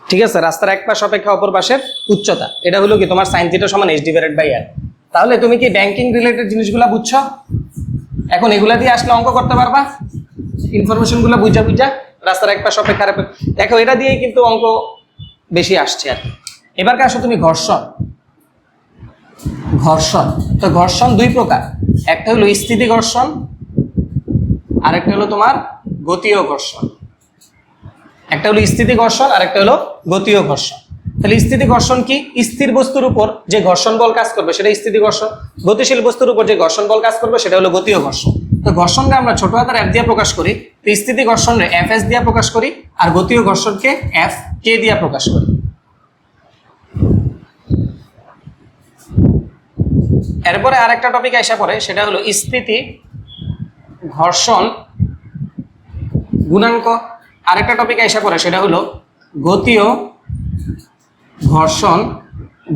ঠিক আছে, রাস্তার এক পাশ অপেক্ষা অপর পাশের উচ্চতা, এটা হলো কি তোমার sin θ সমান h/r। তাহলে তুমি কি ব্যাংকিং রিলেটেড জিনিসগুলো বুঝছো? এখন এগুলা দিয়ে আসলে অঙ্ক করতে পারবা, ইনফরমেশন গুলো বুঝা রাস্তার এক পাশ অপেক্ষা। দেখো এটা দিয়েই কিন্তু অঙ্ক বেশি আসছে আর কি। এবার আসো তুমি ঘর্ষণ। ঘর্ষণ তো ঘর্ষণ দুই প্রকার, একটা হলো স্থিতি ঘর্ষণ, আরেকটা হলো তোমার গতীয় ঘর্ষণ। একটা হলো স্থিতি ঘর্ষণ আর একটা হলো গতীয় ঘর্ষণ। তাহলে স্থিতি ঘর্ষণ কি? স্থির বস্তুর উপর যে ঘর্ষণ বল কাজ করবে সেটা স্থিতি ঘর্ষণ, গতিশীল বস্তুর উপর যে ঘর্ষণ বল কাজ করবে সেটা হলো গতীয় ঘর্ষণ। তো ঘর্ষণকে আমরা ছোট হাতের F দিয়ে প্রকাশ করি, তো স্থিতি ঘর্ষণকে Fs দিয়ে প্রকাশ করি, আর গতীয় ঘর্ষণকে Fk দিয়ে প্রকাশ করি। এরপরে আরেকটা টপিক আসা পড়ে, সেটা হলো স্থিতি ঘর্ষণ গুণাঙ্ক। আরেকটা টপিক আসা পড়ে, সেটা হলো গতীয় ঘর্ষণ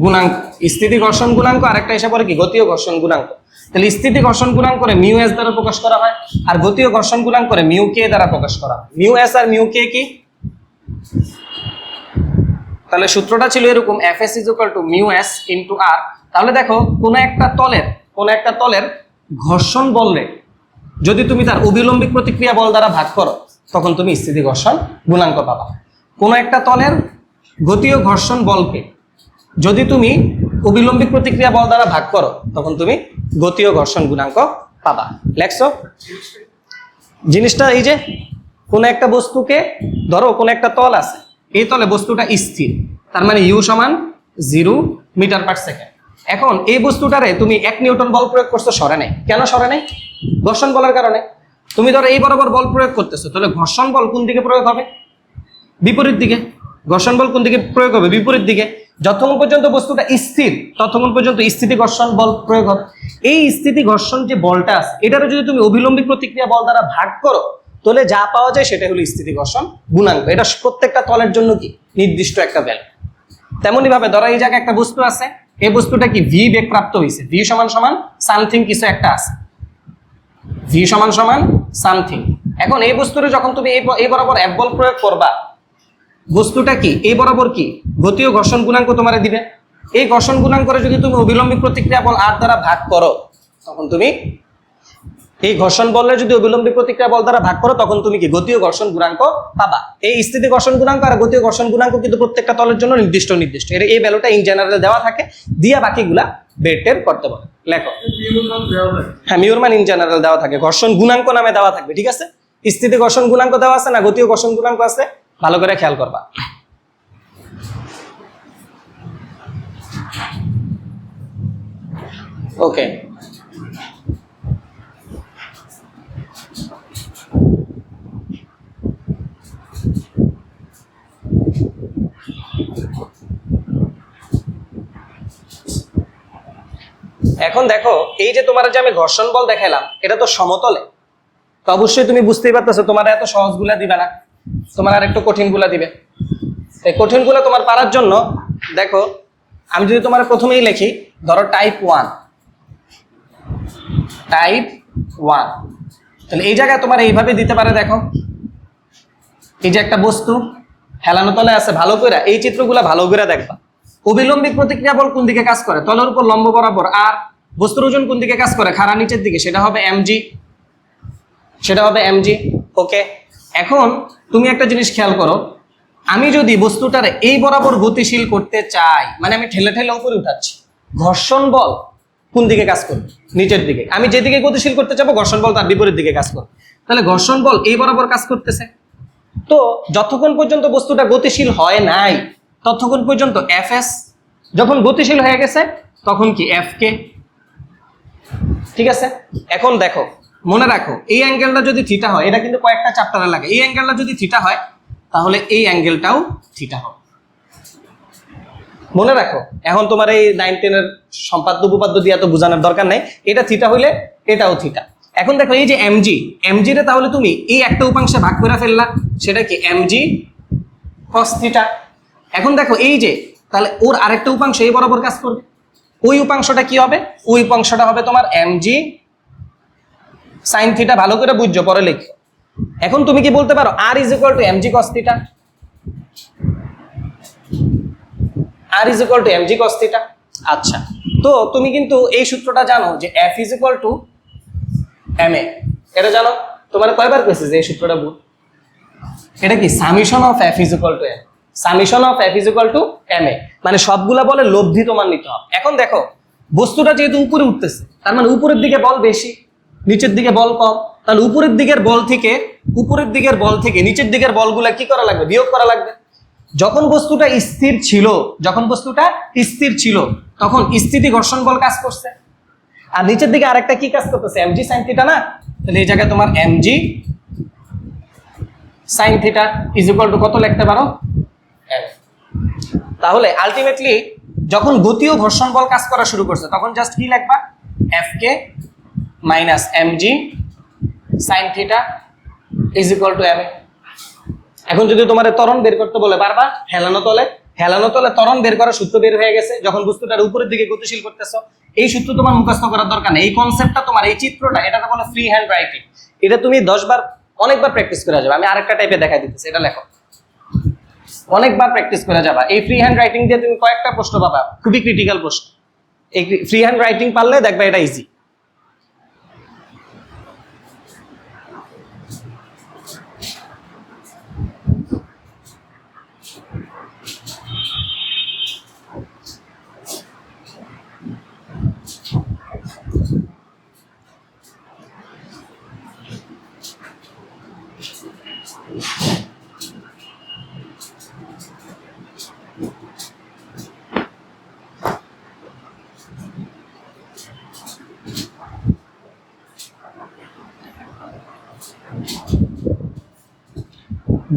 গুণাঙ্ক। স্থিতি ঘর্ষণ গুণাঙ্ক আরেকটা এসে পড়ে কি গতীয় ঘর্ষণ গুণাঙ্ক। তাহলে স্থিতি ঘর্ষণ গুণাঙ্ক করে μs দ্বারা প্রকাশ করা হয়, আর গতীয় ঘর্ষণ গুণাঙ্ক করে μk দ্বারা প্রকাশ করা হয়। μs আর μk কি? তাহলে সূত্রটা ছিল এরকম, Fs = μs × r। তাহলে দেখো কোন একটা তলের ঘর্ষণ বললে যদি তুমি তার অবিলম্বিক প্রতিক্রিয়া বল দ্বারা ভাগ করো তখন তুমি স্থিতি ঘর্ষণ গুণাঙ্ক পাবা। কোন একটা তলের গতীয় ঘর্ষণ বলকে যদি তুমি অবিলম্বিক প্রতিক্রিয়া বল দ্বারা ভাগ করো তখন তুমি গতীয় ঘর্ষণ গুণাঙ্ক পাবা। লেখছো জিনিসটা? এই যে কোন একটা বস্তুকে ধরো, কোন একটা তল আছে, এই তলে বস্তুটা স্থির, তার মানে u = 0 মিটার/সেকেন্ড। এখন এই বস্তুটারে তুমি 1 নিউটন বল প্রয়োগ করছো, সরে নাই। কেন সরে নাই? ঘর্ষণ বলের কারণে। তুমি ধরো এই বরাবর বল প্রয়োগ করতেছো, তাহলে ঘর্ষণ বল কোন দিকে প্রয়োগ হবে? বিপরীত দিকে। ঘর্ষণ বল কোন দিকে প্রয়োগ হবে? বিপরীত দিকে। যতক্ষণ পর্যন্ত বস্তুটা স্থির ততক্ষণ পর্যন্ত স্থিতি ঘর্ষণ বল প্রয়োগ হবে। এই স্থিতি ঘর্ষণ যে বলটা আছে এটারও যদি তুমি অবিলম্বিক প্রতিক্রিয়া বল দ্বারা ভাগ করো তাহলে যা পাওয়া যায় সেটা হলো স্থিতি ঘর্ষণ গুণাঙ্ক। এটা প্রত্যেকটা তলের জন্য কি নির্দিষ্ট একটা ভ্যালু। তেমনি ভাবে ধরো এই জায়গায় একটা বস্তু আছে, এই বস্তুটা কি v বেগ প্রাপ্ত হয়েছে, v = সামথিং কিছু একটা আছে, v = সামথিং। এখন এই বস্তুরে যখন তুমি এই বরাবর F বল প্রয়োগ করবা, বস্তুটা কি এই বরাবর কি গতীয় ঘর্ষণ গুণাঙ্ক তোমারে দিবে। এই ঘর্ষণ গুণাঙ্করে যদি তুমি অবিলম্বিক প্রতিক্রিয়া বল r দ্বারা ভাগ করো তখন তুমি এই ঘর্ষণ বলে যদি অবিলম্বিক প্রতিক্রিয়া বল দ্বারা ভাগ করো তখন তুমি কি গতীয় ঘর্ষণ গুণাঙ্ক পাবা। এই স্থিতি ঘর্ষণ গুণাঙ্ক আর গতীয় ঘর্ষণ গুণাঙ্ক কিন্তু প্রত্যেকটা তলের জন্য নির্দিষ্ট। এর এই ভ্যালুটা ইন জেনারেল দেওয়া থাকে, দিয়া বাকিগুলা বের টের করতে পারে। লেখো। হ্যাঁ, মিউর মান ইন জেনারেল দেওয়া থাকে, ঘর্ষণ গুণাঙ্ক নামে দেওয়া থাকবে। ঠিক আছে, স্থিতি ঘর্ষণ গুণাঙ্ক দেওয়া আছে না, গতীয় ঘর্ষণ গুণাঙ্ক আছে, ভালো করে খেয়াল করবা। ওকে, এখন দেখো এই যে তোমার যে আমি ঘর্ষণ বল দেখালাম এটা তো সমতলে, তো অবশ্যই তুমি বুঝতেই পারতেছো তোমার এত সহজ গুলা দিবে না, তোমার আর একটু কঠিন গুলা দিবে। এই কঠিন গুলা তোমার পারার জন্য দেখো আমি যদি তোমার প্রথমেই লিখি, ধরো টাইপ 1, তাহলে এই জায়গায় তোমার এইভাবে দিতে পারে। দেখো এই যে একটা বস্তু হেলানো তলে আছে, ভালো করে এই চিত্রগুলা ভালো করে দেখবা। অবিলম্বিক প্রতিক্রিয়া বল কোন দিকে কাজ করে? তলের উপর লম্ব বরাবর। আর বস্তুর ওজন কোন দিকে কাজ করে? খাড়া নিচের দিকে, সেটা হবে mg। ওকে, এখন তুমি একটা জিনিস খেয়াল করো, আমি যদি বস্তুটারে এই বরাবর গতিশীল করতে চাই, মানে আমি ঠেলে ঠেলে উপরে উঠাচ্ছি, ঘর্ষণ বল কোন দিকে কাজ করবে? নিচের দিকে। আমি যেদিকে গতিশীল করতে চাবো ঘর্ষণ বল তার বিপরীত দিকে কাজ করবে। তাহলে ঘর্ষণ বল এই বরাবর কাজ করতেছে। তো যতক্ষণ পর্যন্ত বস্তুটা গতিশীল হয় নাই ততক্ষণ পর্যন্ত Fs, যখন গতিশীল হয়ে গেছে তখন কি Fk। ঠিক আছে, এখন দেখো মনে রাখো এই অ্যাঙ্গেলটা যদি থিটা হয়, এটা কিন্তু কয়েকটা চ্যাপ্টারে লাগে, এই অ্যাঙ্গেলটা যদি থিটা হয় তাহলে এই অ্যাঙ্গেলটাও থিটা হবে। মনে রাখো, এখন তোমার এই 9-10 এর সম্পাদ্য উপপাদ্য দিয়ে তো বোঝানোর দরকার নাই, এটা থিটা হইলে এটাও থিটা। এখন দেখো এই যে mg রে তাহলে তুমি এই একটা উপাংশে ভাগ করে ফেললা, সেটা কি mg cos থিটা। এখন দেখো এই যে তাহলে ওর আরেকটা উপাংশ এই বরাবর কাজ করবে, ওই উপাংশটা কি হবে? ওই উপাংশটা হবে তোমার mg sin থিটা। ভালো করে বুঝছো, পরে লিখো। এখন তুমি কি বলতে পারো r is equal to mg cos theta, r is equal to mg cos theta? আচ্ছা, তো তুমি কিন্তু এই সূত্রটা জানো যে f is equal to ma, এটা জানো? তোমার কয়বার কইছে যে এই সূত্রটা বুঝ? এটা কি summation of f is equal to m, summation of f is equal to ma, মানে সবগুলা বলে লব্ধি তোমার নিতে হবে। এখন দেখো বস্তুটা যেহেতু উপরে উঠতেছে, তার মানে উপরের দিকে বল বেশি, নিচের দিকে বল কম, তাহলে উপরের দিকের বল থেকে নিচের দিকের বলগুলা কি করা লাগবে? বিয়োগ করা লাগবে। যখন বস্তুটা স্থির ছিল তখন স্থিতি ঘর্ষণ বল কাজ করছে, আর নিচের দিকে আরেকটা কি কাজ করতেছে? mg sin থিটা না? তাহলে এই জায়গায় তোমার mg sin theta is equal to কত লিখতে পারো? m। তাহলে আলটিমেটলি যখন গতি ও ঘর্ষণ বল কাজ করা শুরু করছে তখন জাস্ট কি লিখবা? fk minus mg sin theta is equal two ma। এখন যদি তোমার ত্বরণ বের করতে বলে পারবা? হেলানো তলে ত্বরণ বের করার সূত্র বের হয়ে গেছে। যখন বস্তুটার উপরের দিকে গতিশীল করতেছো, এই সূত্র তোমার মুখস্থ করার দরকার নেই। এই কনসেপ্টটা তোমার, এই চিত্রটা, এটাকে বলে ফ্রি হ্যান্ড রাইটিং। এটা তুমি 10 বার অনেকবার প্র্যাকটিস করে যাবে। আমি আরেকটা টাইপে দেখাই দিতেছি, এটা লেখো, অনেকবার প্র্যাকটিস করে যাবা। এই ফ্রি হ্যান্ড রাইটিং দিয়ে তুমি কয়েকটা প্রশ্ন পাবা, খুবই ক্রিটিক্যাল প্রশ্ন। এই ফ্রি হ্যান্ড রাইটিং পারলে দেখবা এটা ইজি।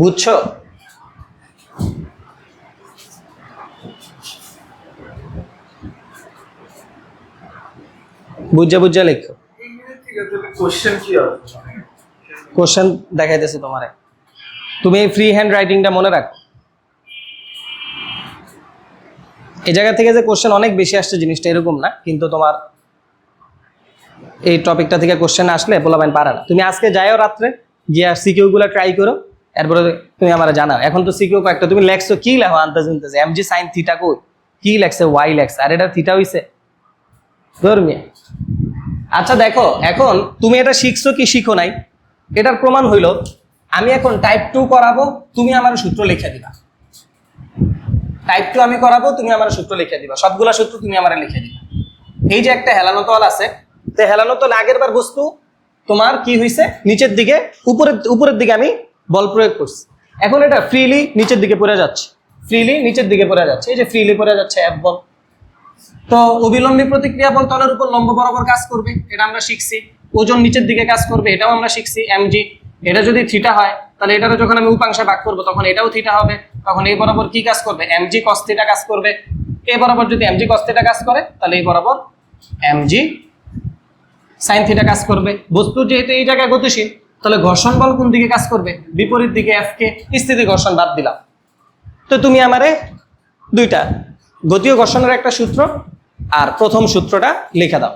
বুঝছো? বুঝা লেখো। কোশ্চেন দেখাইতেছি তোমারে, তুমি এই ফ্রি হ্যান্ড রাইটিংটা মনে রাখো। এই জায়গা থেকে যে কোশ্চেন অনেক বেশি আসছে জিনিসটা এরকম না, কিন্তু তোমার এই টপিকটা থেকে কোশ্চেন আসলে পোলাপাইন পারে না। তুমি আজকে যাইও রাত্রে গিয়ে সিকিউ গুলো ট্রাই করো, এরপরে তুমি আমার জানাও। এখন তো সিকিউ কয়েকটা তুমি লেখছো, কি লেখো আনতে শুনতেছে? mg sin থিটা কই, কি লেখছে? y লেখছে, আর এটা থিটা হইছে ধর্মিয়া। আচ্ছা দেখো, এখন তুমি এটা শিখছো কি শিখো নাই, এটার প্রমাণ হইল আমি এখন টাইপ 2 করাবো, তুমি আমার সূত্র লিখে দিবা। টাইপ 2 আমি করাবো, তুমি আমার সূত্র লিখে দিবা, সবগুলা সূত্র তুমি আমার লিখে দিবা। এই যে একটা হেলানো তল আছে, তো হেলানো তল আগের বার বস্তু তোমার কি হইছে? নিচের দিকে, উপরের দিকে আমি বল প্রয়োগ করছি। এখন এটা ফ্রিলি নিচের দিকে পড়ে যাচ্ছে, এই যে ফ্রিলি পড়ে যাচ্ছে F বল। তো অবিলম্বী প্রতিক্রিয়া বল তলের উপর লম্ব বরাবর কাজ করবে, এটা আমরা শিখছি। ওজন নিচের দিকে কাজ করবে, এটাও আমরা শিখছি mg। এটা যদি থিটা হয় তাহলে এটারও যখন আমি উপাংশে ভাগ করবো তখন এটাও থিটা হবে, তখন এই বরাবর কি কাজ করবে? mg cos থিটা কাজ করবে। এই বরাবর যদি mg cos থিটা কাজ করে তাহলে এই বরাবর mg sin থিটা কাজ করবে। বস্তু যেহেতু এই জায়গায় গতিশীল, তাহলে ঘর্ষণ বল কোন দিকে কাজ করবে? বিপরীত দিকে f কে। স্থিতি ঘর্ষণ বাদ দিলাম। তো তুমি আমারে দুইটা গতি ও ঘর্ষণের একটা সূত্র আর প্রথম সূত্রটা লিখে দাও।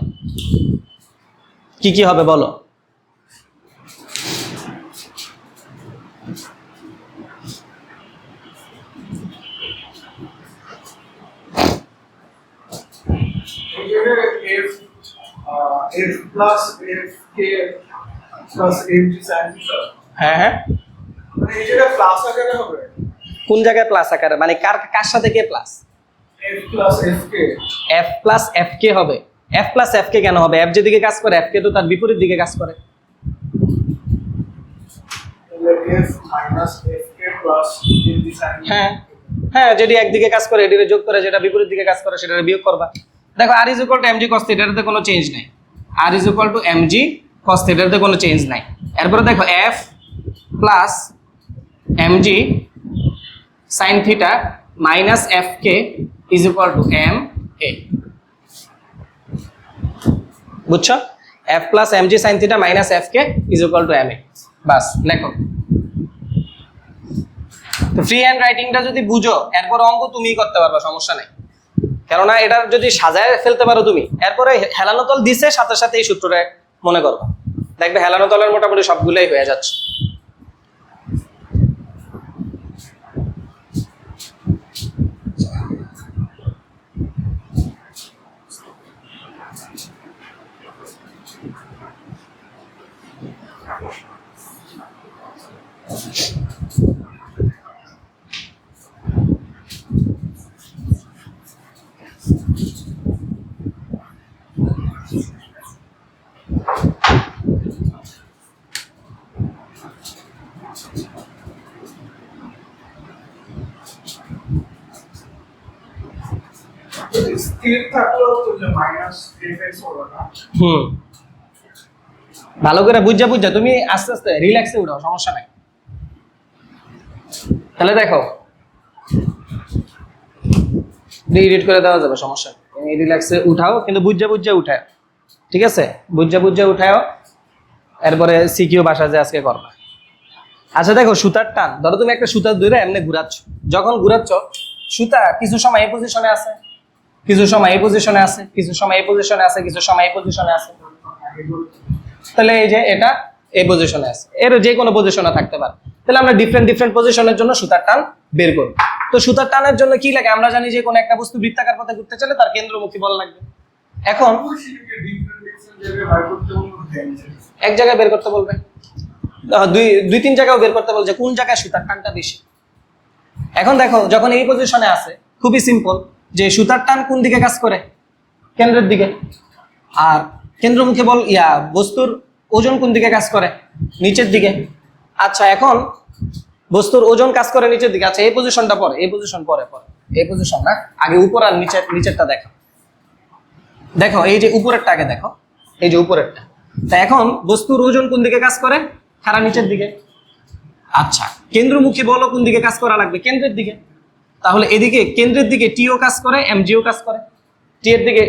কি কি হবে বলো? F plus FK plus mg sin theta। হ্যাঁ, মানে এই জায়গায় প্লাস আকারে হবে। কোন জায়গায় প্লাস আকারে? মানে কার সাথে k plus? F plus FK। F plus FK হবে। F plus FK কেন হবে? F যেদিকে কাজ করে FK তো তার বিপরীত দিকে কাজ করে। তাহলে F minus FK plus mg sin। হ্যাঁ, যেটি একদিকে কাজ করে এটিরে যোগ করে, যেটা বিপরীত দিকে কাজ করে সেটারে বিয়োগ করবা। দেখো r is equal to mg cos theta এটাতে কোনো চেঞ্জ নাই, r is equal to mg cos theta এটাতে কোনো চেঞ্জ নাই। এরপরে দেখো f plus mg sin theta minus fk is equal to ma। বুঝছো? f plus mg sin theta minus fk is equal to ma। বাস লেখো। তো free hand রাইটিংটা যদি বুঝো, এরপর অঙ্ক তুমিই করতে পারবা, সমস্যা নাই। কেননা এটা যদি সাজায় ফেলতে পারো তুমি, এরপরে হেলানো তল দিছে সাথে সাথে এই সূত্রটা মনে করবা, দেখবে হেলানো তলের মোটামুটি সবগুলোই হয়ে যাচ্ছে। স্থির থাকলেও তো যে মাইনাস এফএক্স হবে না। ভালো করে বুঝা বুঝা তুমি আস্তে আস্তে রিল্যাক্সে উঠাও, সমস্যা নাই। তাহলে দেখো এডিট করে দেওয়া যাবে, সমস্যা নেই। রিল্যাক্সে উঠাও, কিন্তু বুঝা বুঝা উঠাও, ঠিক আছে? বুঝা বুঝা উঠাও, এরপরে সিকিউ বাসা যে আজকে করবা। আচ্ছা দেখো, সুতার টান, ধরো তুমি একটা সুতা ধরে এমনি ঘুরাচ্ছ, যখন ঘুরাচ্ছ সুতা কিছু সময় এই পজিশনে আছে, কিছু সময় এই পজিশনে আছে, কিছু সময় এই পজিশনে আছে, কিছু সময় এই পজিশনে আছে। তাহলে এই যে এটা এই পজিশনে আছে, এর যে কোনো পজিশনে থাকতে পারে। তাহলে আমরা ডিফারেন্ট ডিফারেন্ট পজিশনের জন্য সুতার টান বের করব। তো সুতার টানের জন্য কি লাগে? আমরা জানি যে কোনো একটা বস্তু বৃত্তাকার পথে ঘুরতে চলে তার কেন্দ্রমুখী বল লাগবে। এখন এক জায়গায় বের করতে বলবে, দুই তিন জায়গায় বের করতে বলছে, কোন জায়গায় সুতার টানটা বেশি। এখন দেখো, যখন এই পজিশনে আছে, খুবই সিম্পল, যে সুতার টান কোন দিকে কাজ করে? কেন্দ্রের দিকে। আর কেন্দ্রমুখী বল বস্তুর ওজন কোন দিকে কাজ করে? নিচের দিকে। আচ্ছা, এখন বস্তুর ওজন কাজ করে নিচের দিকে। আচ্ছা, এই পজিশনটা পরে, এই পজিশন পরে, এই পজিশন না, আগে উপর আর নিচেরটা দেখো। দেখো এই যে উপরেরটা আগে দেখো, এই যে উপরেরটা। তা এখন বস্তুর ওজন কোন দিকে কাজ করে? খাড়া নিচের দিকে। আচ্ছা, কেন্দ্রমুখী বলও কোন দিকে কাজ করা লাগবে? কেন্দ্রের দিকে। তাহলে এদিকে কেন্দ্রের দিকে টিও কাজ করে, এমজিও কাজ করে, টি এর দিকে।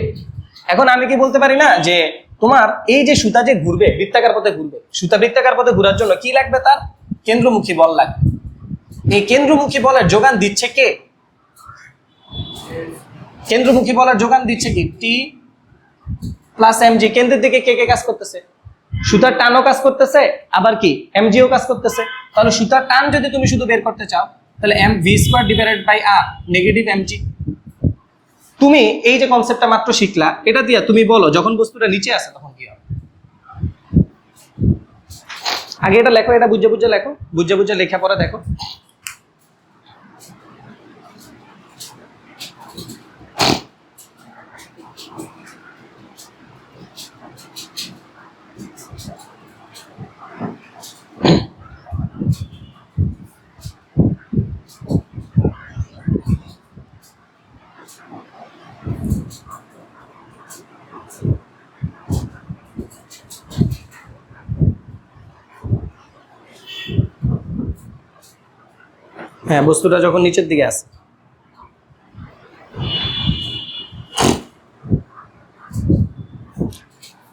এখন আমি কি বলতে পারি না যে তোমার এই যে সুতা যে ঘুরবে, বৃত্তাকার পথে ঘুরবে, সুতা বৃত্তাকার পথে ঘোরার জন্য কি লাগবে? তার কেন্দ্রমুখী বল লাগবে। এই কেন্দ্রমুখী বলের যোগান দিচ্ছে কে? কেন্দ্রমুখী বলের যোগান দিচ্ছে কি? টি প্লাস এমজি। কেন্দ্রের দিকে কে কে কাজ করতেছে? সুতার টানও কাজ করতেছে, আবার কি এমজিও কাজ করতেছে। তাহলে সুতার টান যদি তুমি শুধু বের করতে চাও, তাহলে M V square divided by R negative MG. তুমি এই যে কনসেপ্টটা মাত্র শিখলা, এটা দিয়ে তুমি বলো যখন বস্তুটা নিচে আছে তখন কি হবে। আগে এটা লেখো, এটা বুঝে বুঝে লেখো, বুঝে বুঝে লেখা পরে দেখো। হ্যাঁ, বস্তুটা যখন নিচের দিকে আছে,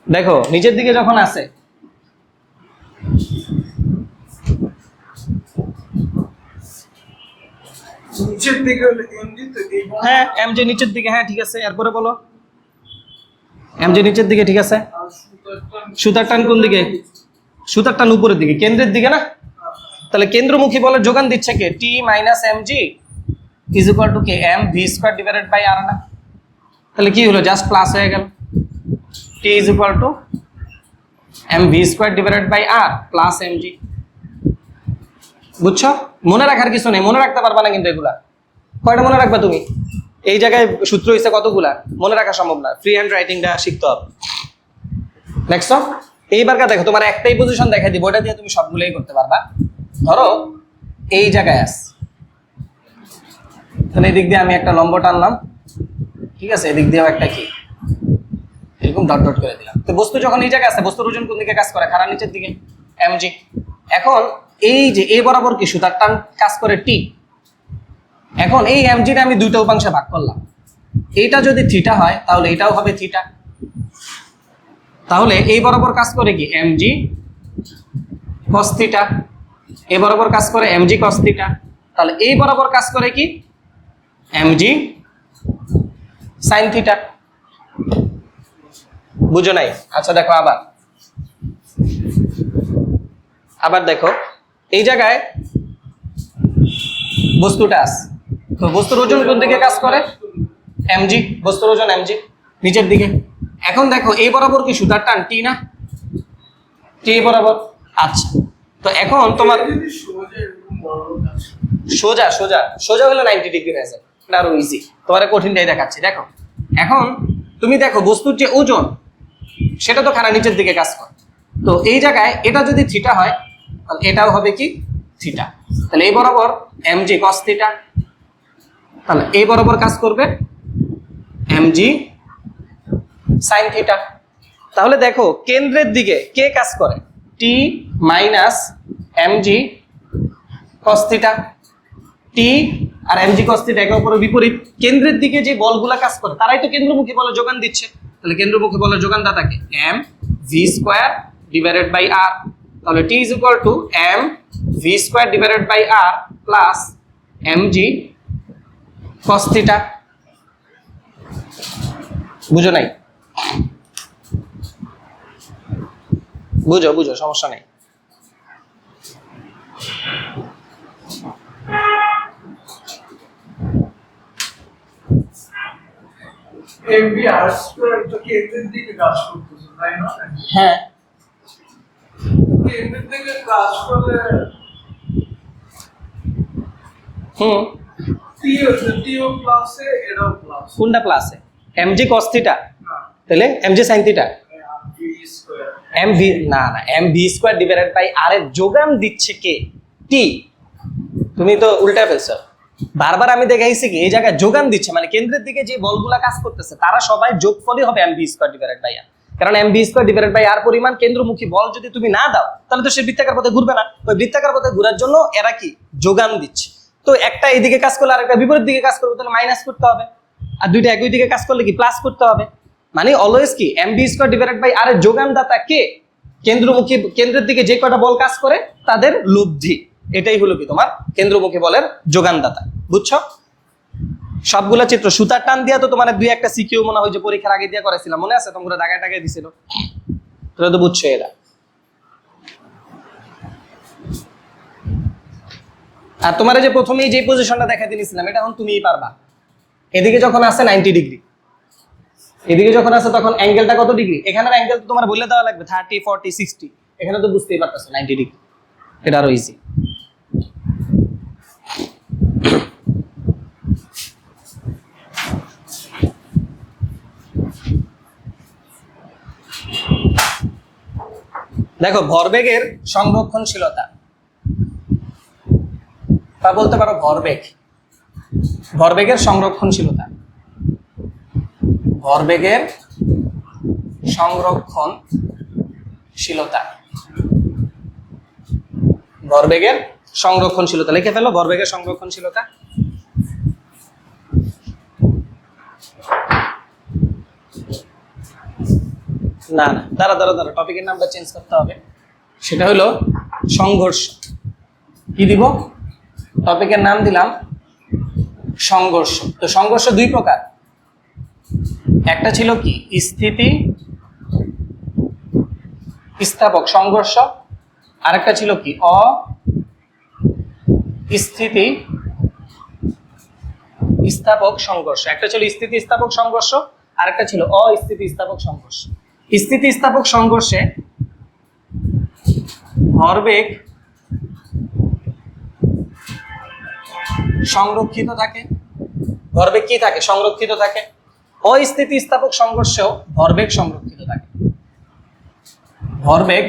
দেখো নিচের দিকে যখন আছে, নিচের দিকে হলে এমজি, তো এই হ্যাঁ এমজি নিচের দিকে, হ্যাঁ ঠিক আছে। এরপরে বলো এমজি নিচের দিকে, ঠিক আছে। সুতার টান কোন দিকে? সুতার টান উপরের দিকে, কেন্দ্রের দিকে না। তাহলে কেন্দ্রমুখী বলের যোগান দিচ্ছে কে? T minus MG is equal to কে? M V square divided by R না। তাহলে কি হলো? জাস্ট প্লাস হয়ে গেল। T is equal to M V square divided by R plus MG. বুঝছো? মনে রাখার কিছু নেই, মনে রাখতে পারবা না কিন্তু এগুলা। কয়টা মনে রাখবা তুমি? এই জায়গায় সূত্র হইছে কতগুলা, মনে রাখা সম্ভব না। ফ্রি হ্যান্ড রাইটিংটা শিখতে হবে। দেখছো? এইবারকার দেখো, তোমার একটাই পজিশন দেখাই দিব, ওটা দিয়ে তুমি সবগুলোই করতে পারবা। ধরো এই জায়গায় আস, তাহলে এদিক দিয়ে আমি একটা লম্ব টানলাম, ঠিক আছে, এদিক দিয়েও একটা কি এরকম ডট ডট করে দিলাম। তো বস্তু যখন এই জায়গায় আছে, বস্তুর ওজন কোন দিকে কাজ করে? খাড়া নিচের দিকে, এমজি। এখন এই যে এ বরাবর কি সুতার টান কাজ করে? টি। এখন এই এমজিটা আমি দুইটা উপাংশে ভাগ করলাম। এইটা যদি থিটা হয় তাহলে এটাও হবে থিটা। তাহলে এই বরাবর কাজ করে কি? MG cos theta. এ বরাবর কাজ করে এমজি কস থিটা। তাহলে এই বরাবর কাজ করে কি? MG sine theta. বুঝো নাই? আচ্ছা দেখো, আবার দেখো এই জায়গায় বস্তুটা আছে, তো বস্তুর ওজন কোন দিকে কাজ করে? এমজি। বস্তুর ওজন এমজি নিচের দিকে। এখন দেখো এই বরাবর কি সুতার টান? টি না? টি বরাবর। আচ্ছা, তো এখন তোমার যদি সোজা এরকম বড় কাজ সোজা সোজা সোজা হলে 90 ডিগ্রি হয়ে যায়, এটা আরো ইজি। তোমার কঠিনটাই দেখাচ্ছি। দেখো এখন তুমি দেখো বস্তুর যে ওজন সেটা তো খানা নিচের দিকে কাজ করে, তো এই জায়গায় এটা যদি থিটা হয় তাহলে এটাও হবে কি থিটা, তাহলে এই বরাবর mg cos থিটা, তাহলে এই বরাবর কাজ করবে mg sin থিটা। তাহলে দেখো কেন্দ্রের দিকে কে কাজ করে, t minus mg cos theta. t আর mg cos থিটা একে অপরের বিপরীত, কেন্দ্রের দিকে যে বলগুলা কাজ করে তারাই তো কেন্দ্রমুখী বলের যোগান দিচ্ছে, তাহলে কেন্দ্রমুখী বলের যোগানদাতাকে m v square divided by r, তাহলে t is equal to m v square divided by r plus mg cos theta. বুঝো নাই? বুঝো বুঝো, সমস্যা নেই। এমবি আর স্কয়ার তো কেন্দ্রের দিকে কাজ করতেছে তাই না? হ্যাঁ কেন্দ্রের দিকে কাজ করলে টিও প্লাসে এটাও প্লাস, কোনটা প্লাসে? mg cos থিটা, না তাহলে mg sin theta, V square mv না না mv square divided by r এর যোগান দিচ্ছে কে? t। তুমি তো উল্টা ফেলছো। বারবার আমি দেখাইছি কি এই জায়গায় যোগান দিচ্ছে মানে কেন্দ্রের দিকে যে বলগুলা কাজ করতেছে তারা সবাই যোগফলই হবে mv square divided by r, কারণ mv square divided by r পরিমাণ কেন্দ্রমুখী বল যদি তুমি না দাও তাহলে তো সে বৃত্তাকার পথে ঘুরবে না, ওই বৃত্তাকার পথে ঘোরার জন্য এরা কি যোগান দিচ্ছে। তো একটা এইদিকে কাজ করলে আরেকটা বিপরীত দিকে কাজ করবে, তাহলে মাইনাস করতে হবে, আর দুইটা একই দিকে কাজ করলে কি প্লাস করতে হবে। মানে অলওয়েজ কি mv square divided by r এর যোগানদাতা কে? কেন্দ্রমুখী, কেন্দ্রের দিকে যে কয়টা বল কাজ করে তাদের লব্ধি, এটাই হলো কি তোমার কেন্দ্রমুখী বলের যোগানদাতা। বুঝছো? সবগুলা চিত্র সুতার টান দিয়া তো তোমার দুই একটা সিকিউ মনে হয় যে পরীক্ষার আগে দিয়া করাইছিলাম, মনে আছে? তোমরা দাগায় টাগায় দিছিল, তোমরা তো বুঝছো এরা। আর তোমার যে প্রথমেই যে পজিশনটা দেখাতে দিয়েছিলাম এটা এখন তুমিই পারবা। এদিকে যখন আছে 90 ডিগ্রি, এদিকে যখন আছে তখন অ্যাঙ্গেলটা কত ডিগ্রি? এখানের অ্যাঙ্গেল তো তোমার বলে দেওয়া লাগবে 30 40 60, এখানে তো বুঝতেই পারতেছো 90 ডিগ্রি, এটা আরো ইজি। দেখো ভরবেগের সংরক্ষণশীলতা বা বলতে পারো ভরবেগ, ভরবেগের সংরক্ষণশীলতা, ভরবেগের সংরক্ষণশীলতা, ভরবেগের সংরক্ষণশীলতা লিখে ফেলো, ভরবেগের সংরক্ষণশীলতা। না না দাঁড়া দাঁড়া দাঁড়া, টপিকের নামটা চেঞ্জ করতে হবে, সেটা হলো সংঘর্ষ। কি দিব? টপিকের নাম দিলাম সংঘর্ষ। তো সংঘর্ষ দুই প্রকার, একটা ছিল কি স্থিতি স্থাপক সংঘর্ষ, আরেকটা ছিল কি অস্থিতি স্থাপক সংঘর্ষ। একটা ছিল স্থিতি স্থাপক সংঘর্ষ, আরেকটা ছিল অস্থিতি স্থাপক সংঘর্ষ। স্থিতি স্থাপক সংঘর্ষে ভরবেগ সংরক্ষিত থাকে, ভরবেগ কি থাকে? সংরক্ষিত থাকে। অস্থিতি স্থাপক সংঘর্ষেও ভরবেগ সংরক্ষিত থাকে, ভরবেগ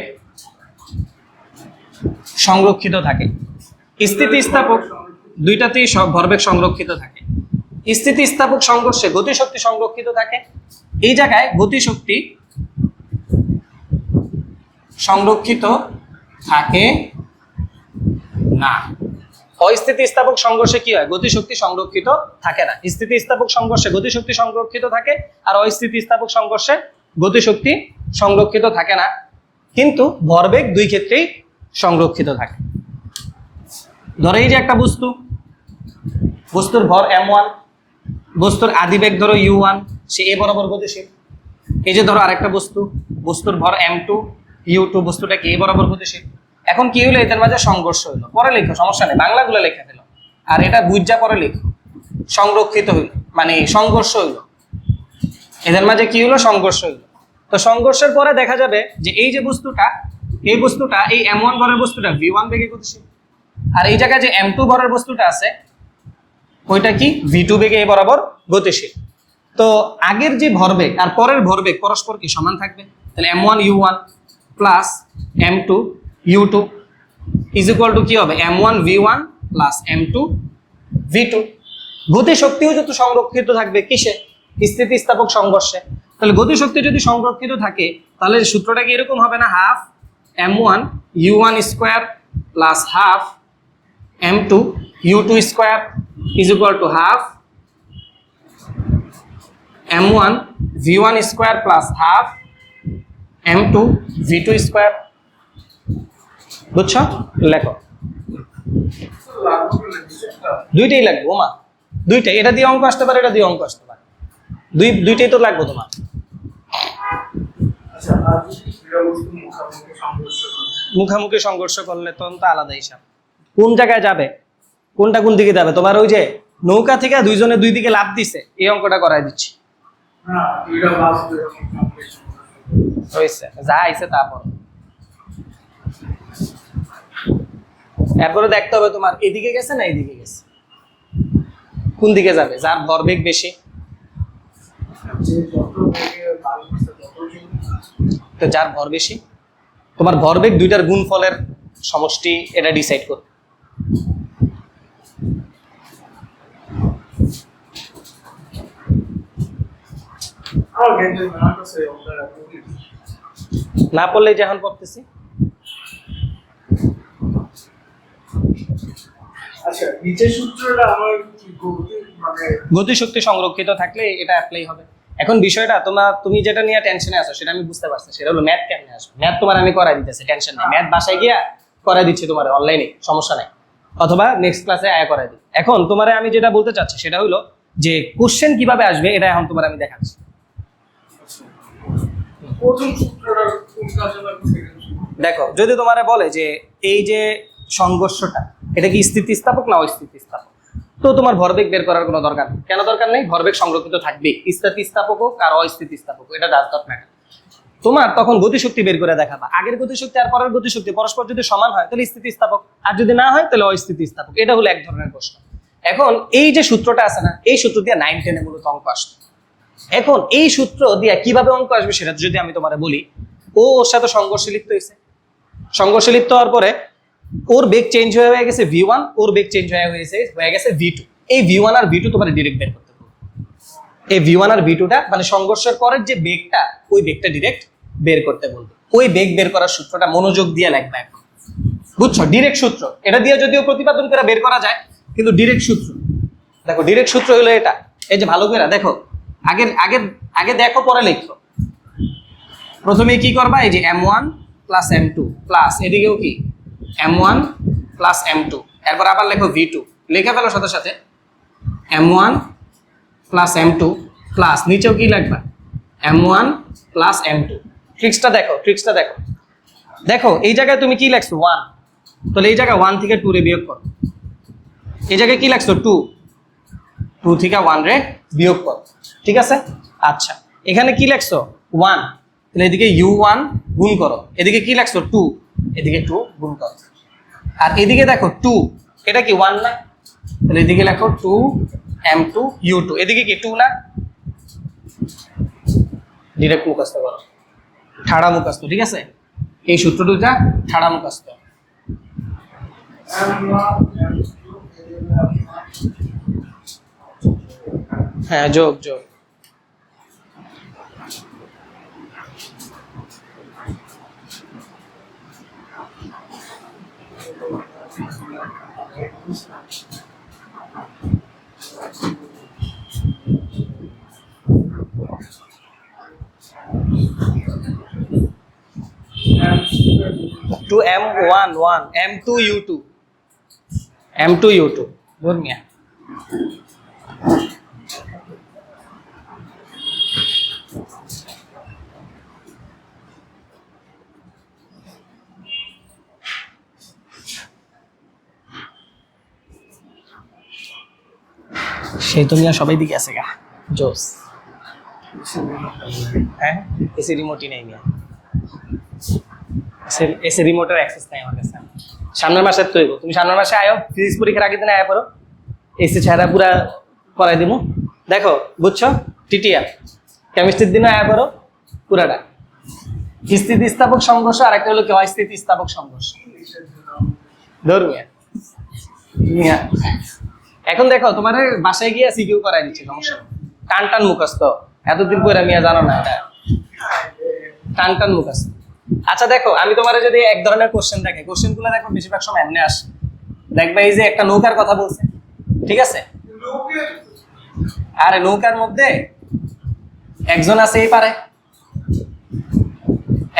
সংরক্ষিত থাকে। স্থিতি স্থাপক দুইটাতেই ভরবেগ সংরক্ষিত থাকে। স্থিতি স্থাপক সংঘর্ষে গতিশক্তি সংরক্ষিত থাকে, এই জায়গায় গতিশক্তি সংরক্ষিত থাকে না। অস্থিতি স্থাপক সংঘর্ষে কি হয়? গতিশক্তি সংরক্ষিত থাকে না। স্থিতি স্থাপক সংঘর্ষে গতিশক্তি সংরক্ষিত থাকে, আর অস্থিতি স্থাপক সংঘর্ষে গতিশক্তি সংরক্ষিত থাকে না, কিন্তু ভরবেগ দুই ক্ষেত্রেই সংরক্ষিত থাকে। ধরো এই যে একটা বস্তু, বস্তুর ভর m1, বস্তুর আদিবেগ ধরো u1, সে এ বরাবর গতিশীল। এই যে ধরো আরেকটা বস্তু, বস্তুর ভর m2, u2, বস্তুটা কি এ বরাবর গতিশীল। এখন কি হলো? এদের মাঝে সংঘর্ষ হইলো, পরে লেখো সমস্যা নেই, বাংলাগুলো লেখা দিল, আর এটা বুঝা পরে লেখো। সংরক্ষিত হইল মানে সংঘর্ষ হইলো, এদের মাঝে কি হলো? সংঘর্ষ হইলো। তো সংঘর্ষের পরে দেখা যাবে যে এই যে বস্তুটা এই বস্তুটা এই m1 ভরের বস্তুটা v1 বেগে গতিশীল, আর এই জায়গায় যে m2 ভরের বস্তুটা আছে ওইটা কি v2 বেগে এই বরাবর গতিশীল। তো আগের যে ভরবেগ আর পরের ভরবেগ পরস্পর কি সমান থাকবে, তাহলে m1 u1 plus m2 u2 is equal to কি হবে m1 v1 plus m2 v2। গতি শক্তিও যত সংরক্ষিত থাকবে কিসে, স্থিতিস্থাপক সংঘর্ষে। তাহলে গতি শক্তি যদি সংরক্ষিত থাকে তাহলে সূত্রটা কি এরকম হবে না, half m1 u1 square plus half m2 u2 square is equal to half m1 v1 square plus half m2 v2 square. বুঝছো, লেখো। দুইটাই লাগবে ওমা, দুইটাই, এটা দিয়ে অঙ্ক আসতে পারে, এটা দিয়ে অঙ্ক আসতে পারে, দুইটাই তো লাগবে তোমার। মুখামুখি সংঘর্ষ করলে তখন তো আলাদা হিসাব, কোন জায়গায় যাবে, কোনটা কোন দিকে যাবে। তোমার ওই যে নৌকা থেকে দুইজনে দুই দিকে লাফ দিছে, এই অঙ্কটা করাই দিচ্ছি। হয়েছে, যা আইছে তারপর এরপরে দেখতে হবে তোমার এদিকে গেছে না এদিকে গেছে, কোন দিকে যাবে, যার ভরবেগ বেশি। তো যার ভর বেশি, তোমার ভরবেগ দুইটার গুণফলের সমষ্টি এটা ডিসাইড করবে। না পড়লে যখন পড়তেছি। আচ্ছা, নিচের সূত্রটা আমার কি মানে গতি শক্তি সংরক্ষিত থাকলে এটা অ্যাপ্লাই হবে। এখন বিষয়টা তুমি যেটা নিয়ে টেনশনে আছো সেটা আমি বুঝতে পারছি, সেটা হলো ম্যাথ কেমনে আসবে। ম্যাথ তোমার আমি করাই দিতেছি, টেনশন নেই, ম্যাথ বাসায় গিয়া করাই দিচ্ছি তোমার অনলাইনে, সমস্যা নাই, অথবা নেক্সট ক্লাসে আয়া করাই দিই। এখন তোমার আমি যেটা বলতে চাচ্ছি সেটা হলো যে কোশ্চেন কিভাবে আসবে এটা এখন তোমার আমি দেখাচ্ছি। প্রথম সূত্রটা কোন কাজে লাগবে? দেখো, যদি তোমারে বলে যে এই যে সংঘর্ষটা এটা কি স্থিতিস্থাপক না অস্থিতিস্থাপক, তো তোমার ভরবেগ বের করার কোনো দরকার নেই। কেন দরকার নেই? ভরবেগ সংরক্ষিত থাকবে, স্থিতিস্থাপক হোক আর অস্থিতিস্থাপক, এটা ডাজ নট ম্যাটার। তোমার তখন গতিশক্তি বের করে দেখাবা, আগের গতিশক্তি আর পরের গতিশক্তি পরস্পর যদি সমান হয় তাহলে স্থিতিস্থাপক, আর যদি না হয় তাহলে অস্থিতিস্থাপক। এটা হলো এক ধরনের প্রশ্ন। এখন এই যে সূত্রটা আছে না, এই সূত্র দিয়ে 9, 10 মূলত অঙ্ক আসতো। এখন এই সূত্র দিয়ে কিভাবে অঙ্ক আসবে সেটা যদি আমি তোমারে বলি, ওর সাথে সংঘর্ষে লিপ্ত হয়েছে, সংঘর্ষে লিপ্ত হওয়ার পরে ওর বেগ চেঞ্জ হয়ে গেছে v1, ওর বেগ চেঞ্জ হয়ে গেছে v2। এই v1 আর v2 তোমার ডিরেক্ট বের করতে হবে। এই v1 আর v2টা মানে সংঘর্ষের পরের যে বেগটা, ওই বেগটা ডিরেক্ট বের করতে বলবে। ওই বেগ বের করার সূত্রটা মনোযোগ দিয়ে লাগবে এখন, বুঝছো? ডিরেক্ট সূত্র, এটা দিয়ে যদিও প্রতিপাদন করে বের করা যায়, কিন্তু ডিরেক্ট সূত্র। দেখো ডিরেক্ট সূত্র হলো এটা, এই যে ভালো করে দেখো, আগে আগে আগে দেখো পরে লিখো। প্রথমে কি করবা, এই যে m1 প্লাস m2 প্লাস এদিকেও কি m1 প্লাস m2, এরপর আবার লেখো v2, লিখে ফেলো সাথে সাথে m1 প্লাস m2 প্লাস নিচেও কি লিখবা m1 প্লাস m2। ট্রিক্সটা দেখো, ট্রিক্সটা দেখো। দেখো এই জায়গায় তুমি কি লিখছো 1, তাহলে এই জায়গায় 1 থেকে 2 রে বিয়োগ করো। এই জায়গায় কি লিখছো 2, 2 থেকে 1 রে বিয়োগ করো, ঠিক আছে? আচ্ছা, এখানে কি লিখছো 1, তাহলে এদিকে u1 গুণ করো, এদিকে কি লিখছো 2, এদিকে 2 গুণ করো। আর এদিকে দেখো 2, এটা কি 1 না, তাহলে এদিকে লেখো 2 m2 u2, এদিকে কি 2 না, ডিরেক্ট মুখস্থ করো, ঠাড়া মুখস্থ, ঠিক আছে? এই সূত্র দুইটা ঠাড়া মুখস্থ। হ্যাঁ, যোগ যোগ। to m1 m2 u2 m2 u2 बोल मिया। সেই তো মিয়া সবাই দিকে আছে গা, জোস। হ্যাঁ, এসি রিমোটই নেই মিয়া। এসে রিমোটের অ্যাক্সেস নাই আমার কাছে। সামনের মাসে তৈব, তুমি সামনের মাসে আয়ো, ফিজিক্স পরীক্ষার আগের দিনে আয়া পড়ো, এসে ছাড়া পুরা করাই দিব। দেখো বুঝছো, টিটিয়া কেমিস্ট্রির দিনে আয়া পড়ো পুরাটা। স্থিতিস্থাপক সংঘর্ষ আর একটা হলো কি অস্থিতিস্থাপক সংঘর্ষ। ধর্মিয়া মিয়া, এখন দেখো তোমার বাসায় গিয়ে সিকিউ করাই দিচ্ছে, সমস্যা নেই। টান টান মুখস্থ, এতদিন পরে মিয়া জানো না এটা, টান টান মুখস্থ। আচ্ছা দেখো, আমি তোমার যদি এক ধরনের কোশ্চেন দেখে, কোশ্চেন গুলো দেখো বেশিরভাগ সময় এমনি আসে। দেখবা এই যে একটা নৌকার কথা বলছে, ঠিক আছে, আরে নৌকার মধ্যে একজন আছে এই পারে,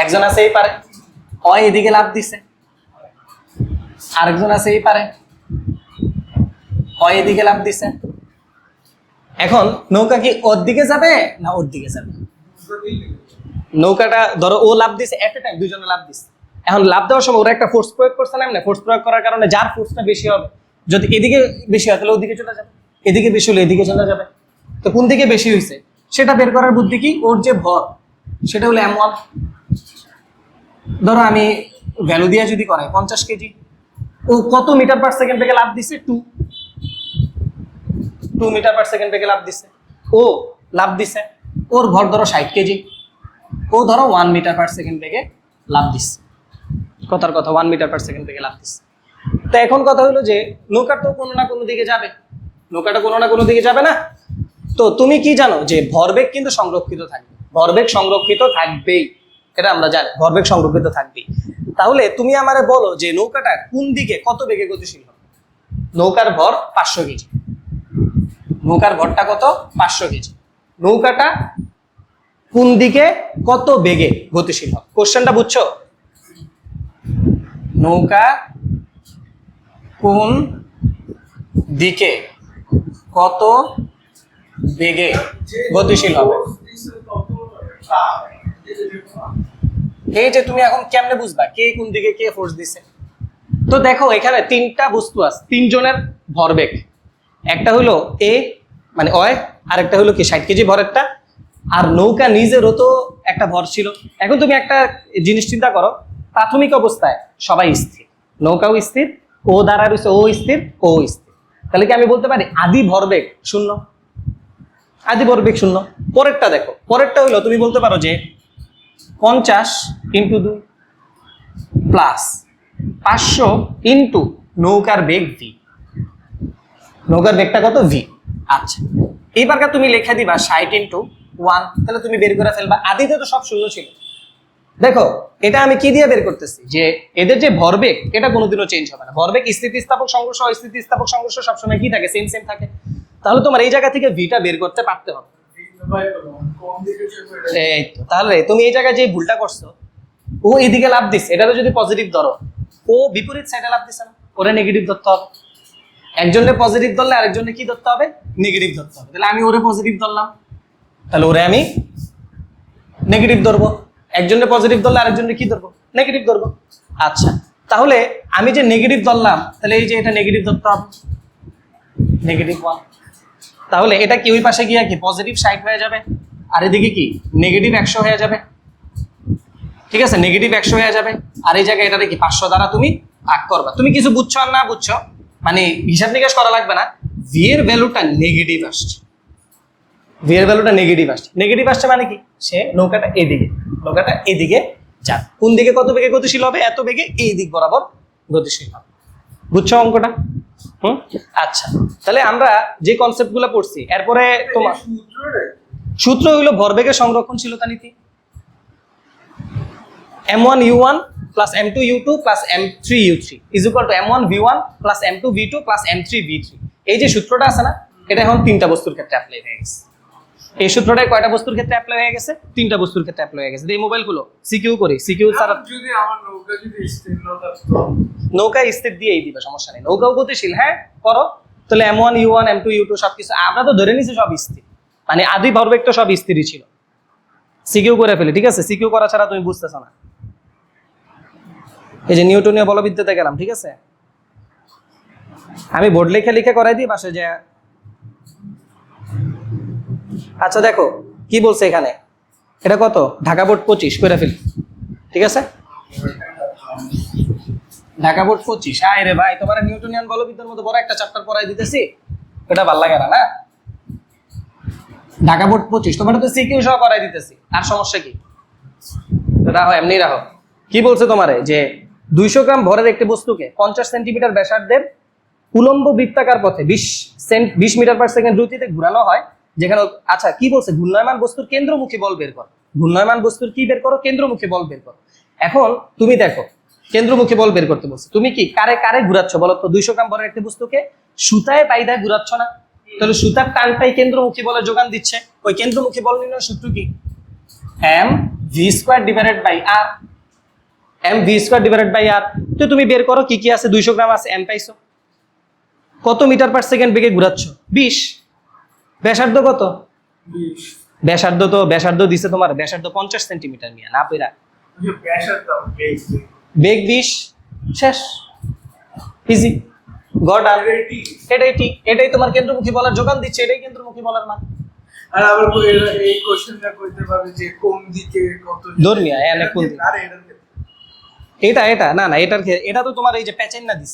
একজন আছে এই পারে, এদিকে লাফ দিছে, আরেকজন আছে এই পারে, এদিকে লাফ দিছে। এখন নৌকা কি ওর দিকে যাবে না ওর দিকে যাবে? নৌকাটা ধরো ও লাফ দিছে, এট এ টাইম দুইজনে লাফ দিছে। এখন লাফ দেওয়ার সময় ওরা একটা ফোর্স প্রয়োগ করছে না, ফোর্স প্রয়োগ করার কারণে যার ফোর্সটা বেশি হবে, যদি এদিকে বেশি হয় তাহলে ওদিকে চলে যাবে, এদিকে বেশি হলে এদিকে চলে যাবে। তো কোন দিকে বেশি হয়েছে সেটা বের করার বুদ্ধি কি, ওর যে ভর সেটা হলো m1। ধরো আমি ভ্যালু দিয়ে যদি করাই 50 কেজি, ও কত মিটার পার সেকেন্ড থেকে লাফ দিছে? 2 মিটার পার সেকেন্ড থেকে লাফ দিছে। ও লাফ দিছে, ওর ভর ধরো 60 কেজি, ও ধরো 1 মিটার পার সেকেন্ড থেকে লাফ দিচ্ছে। কথার কথা 1 মিটার পার সেকেন্ড থেকে লাফ দিচ্ছে। তো এখন কথা হলো যে নৌকার তো কোনো না কোনো দিকে যাবে, নৌকাটা কোনো না কোনো দিকে যাবে না। তো তুমি কি জানো যে ভরবেগ কিন্তু সংরক্ষিত থাকবে, ভরবেগ সংরক্ষিত থাকবেই, এটা আমরা জানি ভরবেগ সংরক্ষিত থাকবেই। তাহলে তুমি আমারে বলো যে নৌকাটা কোন দিকে কত বেগে গতিশীল হবে? নৌকার ভর 500 কেজি, নৌকার ভরটা কত? 500 কেজি। নৌকাটা কোন দিকে কত বেগে গতিশীল হবে? কোশ্চেনটা বুঝছো? নৌকা কোন দিকে কত বেগে গতিশীল হবে? এই যে তুমি এখন কেমনে বুঝবা কে কোন দিকে কে ফোর্স দিছে? তো দেখো এখানে তিনটা বস্তু আছে, তিনজনের ভরবেগ, একটা হলো এ মানে অয়, আর একটা হলো কি 60 কেজি ভরেরটা, আর নৌকা নিজেরও তো একটা ভর ছিল। এখন তুমি একটা জিনিস চিন্তা করো, প্রাথমিক অবস্থায় সবাই স্থির, নৌকাও স্থির, ও দাঁড়া রয়েছে, ও স্থির, ও স্থির, তাহলে কি আমি বলতে পারি আদি ভরবেগ শূন্য? আদি ভরবেগ শূন্য। পরেরটা দেখো, পরেরটা হইলো তুমি বলতে পারো যে 50 × 2 প্লাস 500 ইন্টু নৌকার বেগ ভি, নৌকার বেগটা কত? ভি। আচ্ছা, এইবারকার তুমি লেখা দিবা 60 × 1, তাহলে তুমি বের করে ফেলবা। আদিতে তো সব শূন্য ছিল। দেখো এটা আমি কি দিয়ে বের করতেছি, যে এদের যে ভরবেগ এটা কোনোদিনও চেঞ্জ হবে না। ভরবেগ স্থিতিস্থাপক সংঘর্ষ, অস্থিতিস্থাপক সংঘর্ষ সবসময় কি থাকে? সেম সেম থাকে। তাহলে তোমার এই জায়গা থেকে ভিটা বের করতে পারতে হবে। এই তো, তাহলে তুমি এই জায়গায় যে ভুলটা করছো, ও এদিকে লাভ দিচ্ছে, এটারও যদি পজিটিভ ধরো, ও বিপরীত সাইডে লাভ দিচ্ছে না, ওরে নেগেটিভ ধরতে হবে। একজনের পজিটিভ ধরলে আরেকজনের কি ধরতে হবে? নেগেটিভ ধরতে হবে। তাহলে আমি ওরে পজিটিভ ধরলাম, তাহলে ওরে আমি নেগেটিভ ধরবো। একজনের পজিটিভ ধরলে আরেকজনের কি ধরবো? নেগেটিভ ধরবো। আচ্ছা, তাহলে আমি যে নেগেটিভ ধরলাম, তাহলে এই যে এটা নেগেটিভ ধরতে হবে, -1। তাহলে এটা কি ওই পাশে গিয়ে কি পজিটিভ 60 হয়ে যাবে, আর এদিকে কি নেগেটিভ 100 হয়ে যাবে। ঠিক আছে, নেগেটিভ 100 হয়ে যাবে, আর এই জায়গায় এটাতে কি 500 দ্বারা তুমি ভাগ করবা। তুমি কিছু বুঝছো আর না বুঝছো মানে হিসাব নিকাশ করা লাগবে না, ভি এর ভ্যালুটা নেগেটিভ আসছে, ভি এর ভ্যালুটা নেগেটিভ আসছে। নেগেটিভ আসছে মানে কি, সে নৌকাটা এদিকে, নৌকাটা এদিকে যাবে। কোন দিকে কত বেগে গতিশীল হবে? এত বেগে এই দিক বরাবর গতিশীল হবে। বুঝছো অঙ্কটা? আচ্ছা, তাহলে আমরা যে কনসেপ্টগুলো পড়ছি, এরপরে তোমার সূত্র হইলো ভরবেগের সংরক্ষণশীলতা নীতি। m1u1 plus m2u2 plus m3u3 is equal to m1v1 plus m2v2 plus m3v3। এই যে সূত্রটা আছে না, এটা এখন তিনটা বস্তুর ক্ষেত্রে অ্যাপ্লাই হয়ে গেছে। এই সূত্রটাই কয়টা বস্তুর ক্ষেত্রে অ্যাপ্লাই হয়ে গেছে? তিনটা বস্তুর ক্ষেত্রে অ্যাপ্লাই হয়ে গেছে। এই মোবাইলগুলো সিকিউ করি, সিকিউ ছাড়া যদি আমার নৌকা যদি স্থির না থাকতো, নৌকা স্থির দিয়েই দিবে, সমস্যা নেই। নৌকাও গতিশীল, হ্যাঁ করো। তাহলে m1u1 m2u2 সবকিছু আমরা তো ধরে নিছি সব স্থির, মানে আদি ভরবেগ তো সব স্থিরই ছিল। সিকিউ করে ফেলি, ঠিক আছে? সিকিউ করা ছাড়া তুমি বুঝতেছ না। এই যে নিউটনীয় বলবিদ্যাতে গেলাম, ঠিক আছে? আমি বোর্ড লিখে লিখে করাই দিই বাসে যে। আচ্ছা দেখো কি বলছে এখানে, এটা কত? ঢাকা বোর্ড 25 করে ফেলি, ঠিক আছে? ঢাকা বোর্ড 25। আয় রে ভাই, তোমার নিউটনিয়ান বলবিদ্যার মতো বড় একটা চ্যাপ্টার পড়াই দিতেছি, এটা ভাল লাগে না না? ঢাকা বোর্ড 25 তোমার তো সিকিউ সহ করাই দিতেছি, আর সমস্যা কি? রাখো, এমনি রাখো। কি বলছে তোমারে যে 200 গ্রাম ভরের একটি বস্তুকে 50 সেন্টিমিটার ব্যাসার্ধের উলম্ব বৃত্তাকার পথে 20 মিটার পার সেকেন্ড গতিতে ঘোরানো হয়, যেখানে আচ্ছা কি বলছে, ঘূর্ণায়মান বস্তুর কেন্দ্রমুখী বল বের করো। ঘূর্ণায়মান বস্তুর কি বের করো? কেন্দ্রমুখী বল বের করো। এখন তুমি দেখো, কেন্দ্রমুখী বল বের করতে বলছে, তুমি কি কারে কারে ঘুরাচ্ছ বলো তো? 200 গ্রাম ভরের একটি বস্তুকে সুতায় পাইদায় ঘুরাচ্ছ না? তাহলে সুতার টানটাই কেন্দ্রমুখী বলের যোগান দিচ্ছে। ওই কেন্দ্রমুখী বল নির্ণয়ের সূত্র কি? M V square divided by R. M V square divided by R. তো তুমি বের করো কি কি আছে। 200 গ্রাম আছে, এম পাইছো। কত মিটার পার সেকেন্ড বেগে ঘুরাচ্ছ? 20। ব্যাসার্ধ কত? 20 ব্যাসার্ধ দিছে তোমার, ব্যাসার্ধ 50 সেন্টিমিটার নিয়ে না পেরা, বেগ 20, শেষ, ইজি, গড। আর এটাই ঠিক, এটাই তোমার কেন্দ্রমুখী বলার যোগান দিচ্ছে, এটাই কেন্দ্রমুখী বলার মান। আর আবার এই কোশ্চেনটা কইতে পারে যে কোন দিকে কত ধর্মিয়া এনে কোন দিকে? আরে এটা না না, এটা তো তোমার এই যে প্যাচেন না দিস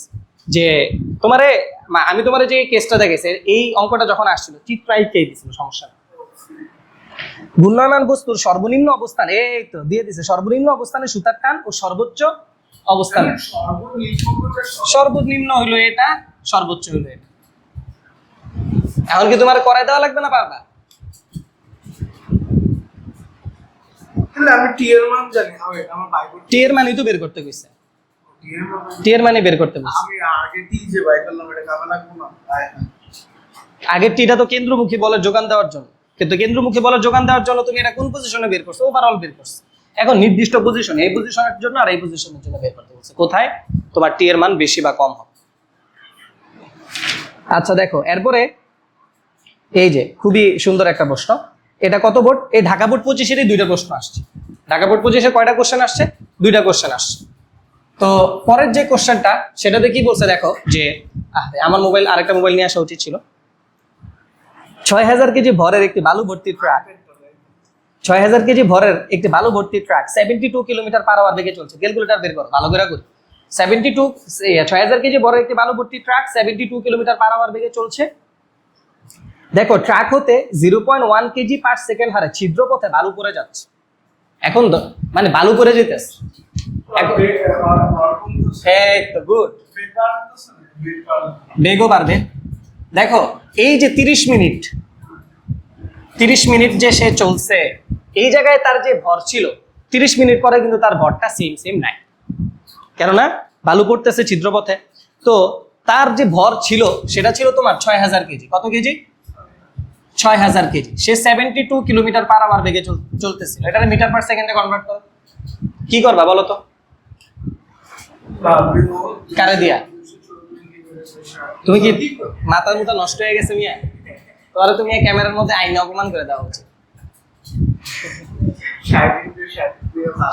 যে তোমারে, আমি তোমার যে কেসটা দেখেছি, এই অঙ্কটা যখন আসছিল চিত্রাইকেই দিছিল, সমস্যা না। ঘূর্ণায়মান বস্তুর সর্বনিম্ন অবস্থান, এই তো দিয়ে দিছে, সর্বনিম্ন অবস্থানে সুতার টান ও সর্বোচ্চ অবস্থানে, সর্বনিম্ন হইলো এটা, সর্বোচ্চ হইলো এটা। এখন কি তোমার করাই দেওয়া লাগবে না? পারবা? তাহলে আমি টি এর মান জানি, আমার বাইক টি এর মানই তো বের করতে কইছে, টি এর মানই বের করতে বলছে। আমি আগে টি যে বাইক করলাম, এটা কামে লাগবে না? আগের টিটা তো কেন্দ্রমুখী বলের যোগান দেওয়ার জন্য, কিন্তু কেন্দ্রমুখী বলের যোগান দেওয়ার জন্য তুমি এটা কোন পজিশনে বের করছো? ওভারঅল বের করছো। এখন নির্দিষ্ট পজিশন, এই পজিশনের জন্য আর এই পজিশনের জন্য বের করতে বলছে, কোথায় তোমার টি এর মান বেশি বা কম হবে। আচ্ছা দেখো, এরপরে এই যে খুবই সুন্দর একটা প্রশ্ন, এটা কত বোর্ড? এই ঢাকা বোর্ড 25-এরই 2টা প্রশ্ন আসছে। ঢাকা বোর্ড 25-এ কয়টা কোশ্চেন আসছে? 2টা কোশ্চেন আসছে। তো পরের যে কোশ্চেনটা, সেটাতে কি বলছে দেখো, যে আমার মোবাইল, আরেকটা মোবাইল নিয়ে আসা উচিত ছিল। 6000 কেজি ভরের একটি বালু ভর্তি ট্রাক, 6000 কেজি ভরের একটি বালু ভর্তি ট্রাক 72 কিলোমিটার পার আওয়ার বেগে চলছে। ক্যালকুলেটর বের করো, ভালো করে করি। 6000 কেজি ভরের একটি বালু ভর্তি ট্রাক 72 কিলোমিটার পার আওয়ার বেগে চলছে। দেখো, ট্রাক হতে 0.1 কেজি পার সেকেন্ড হারে ছিদ্র পথে বালু পড়ে যাচ্ছে। এখন মানে বালু পড়ে যেতেছে, এই তো গুড, বেগও বাড়বে। দেখো এই যে 30 মিনিট যে সে চলছে, এই জায়গায় তার যে ভর ছিল, 30 মিনিট পরে কিন্তু তার ভরটা সেম নাই, কেননা বালু পড়তেছে ছিদ্রপথে। তো তার যে ভর ছিল সেটা ছিল তোমার 6000 কেজি। কত কেজি? 6000 কেজি। সে 72 কিলোমিটার পার আওয়ার বেগে চলতেছিল। এটা মিটার পার সেকেন্ডে কনভার্ট করো, কি করবা বলো তো? কারে দিয়া? তুমি কি মাথার মুথা নষ্ট হয়ে গেছে মিয়া? তাহলে তুমি ক্যামেরার মধ্যে আইনে অপমান করে দেওয়া উচিত।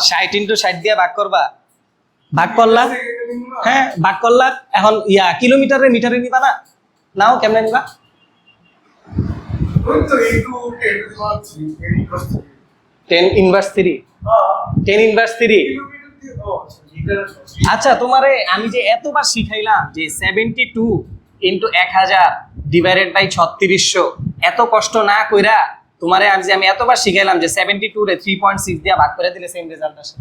60 দিয়ে ভাগ করবা, ভাগ করলা, হ্যাঁ ভাগ করলা। এখন কিলোমিটারে মিটারে নিবা না? নাও, কেমনে নিবা? 10 ইনভার্স 3। আচ্ছা তোমারে আমি যে এতবার শিখাইলাম যে 72 ইন্টু 1000 ডিভাইডেড বাই 3600, এত কষ্ট না কইরা তোমারে আমি এতবার শিখাইলাম যে 72 রে 3.6 দিয়ে ভাগ করে দিলে সেম রেজাল্ট আসে।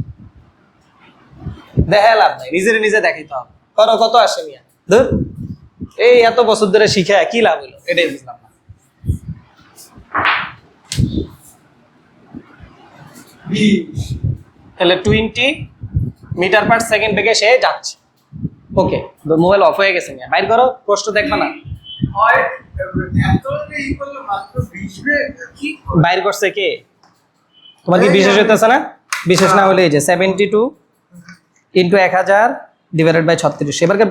দেখা লাভ নাই, নিজে দেখাইতে হবে। করো, কত আসে মিয়া? ধর, এই এত বছর ধরে শিখা কি লাভ হইলো? এটাই বুঝলাম না। তাহলে 20 মিটার পার সেকেন্ড বেগে সে যাচ্ছে। ওকে, মোবাইল অফ হয়ে গেছে মিয়া, বাইর করো, প্রশ্ন দেখবা না? বাইর করছে কে? তোমার কি বিশেষ হইতেছে না? বিশেষ না হলে এই যে 72 ইন্টু 1000 ডিভাইডেড বাই 36, এবারকে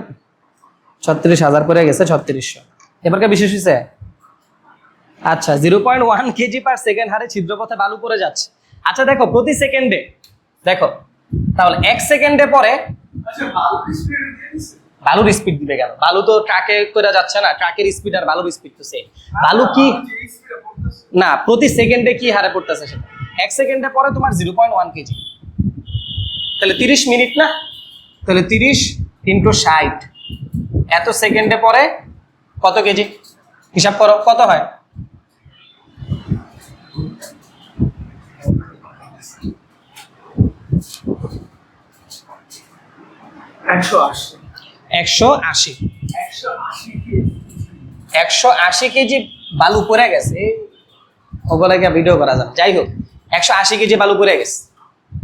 36000 করে গেছে 3600, এবারকে বিশেষ হয়েছে। আচ্ছা, 0.1 কেজি পার সেকেন্ড হারে ছিদ্রপথে বালু পড়ে যাচ্ছে। আচ্ছা দেখো, প্রতি সেকেন্ডে দেখো, তাহলে 1 সেকেন্ডে পরে বালুর স্পিড দিবে কেন? বালু তো ট্রাকে করে যাচ্ছে না, ট্রাকের স্পিড আর বালুর স্পিড তো সেম। বালু কি না, প্রতি সেকেন্ডে কি হারে পড়তেছে সেটা। 1 সেকেন্ডে পরে তোমার 0.1 কেজি, তাহলে 30 মিনিট না? তাহলে 30 ইন্টু 60 এত সেকেন্ডে পরে কত কেজি? হিসাব করো কত হয়। 180 180 180 180 কেজি বালু পড়ে গেছে, ওগুলো গিয়ে ভিডিও করা যাবে। যাই হোক 180 কেজি বালু পড়ে গেছে,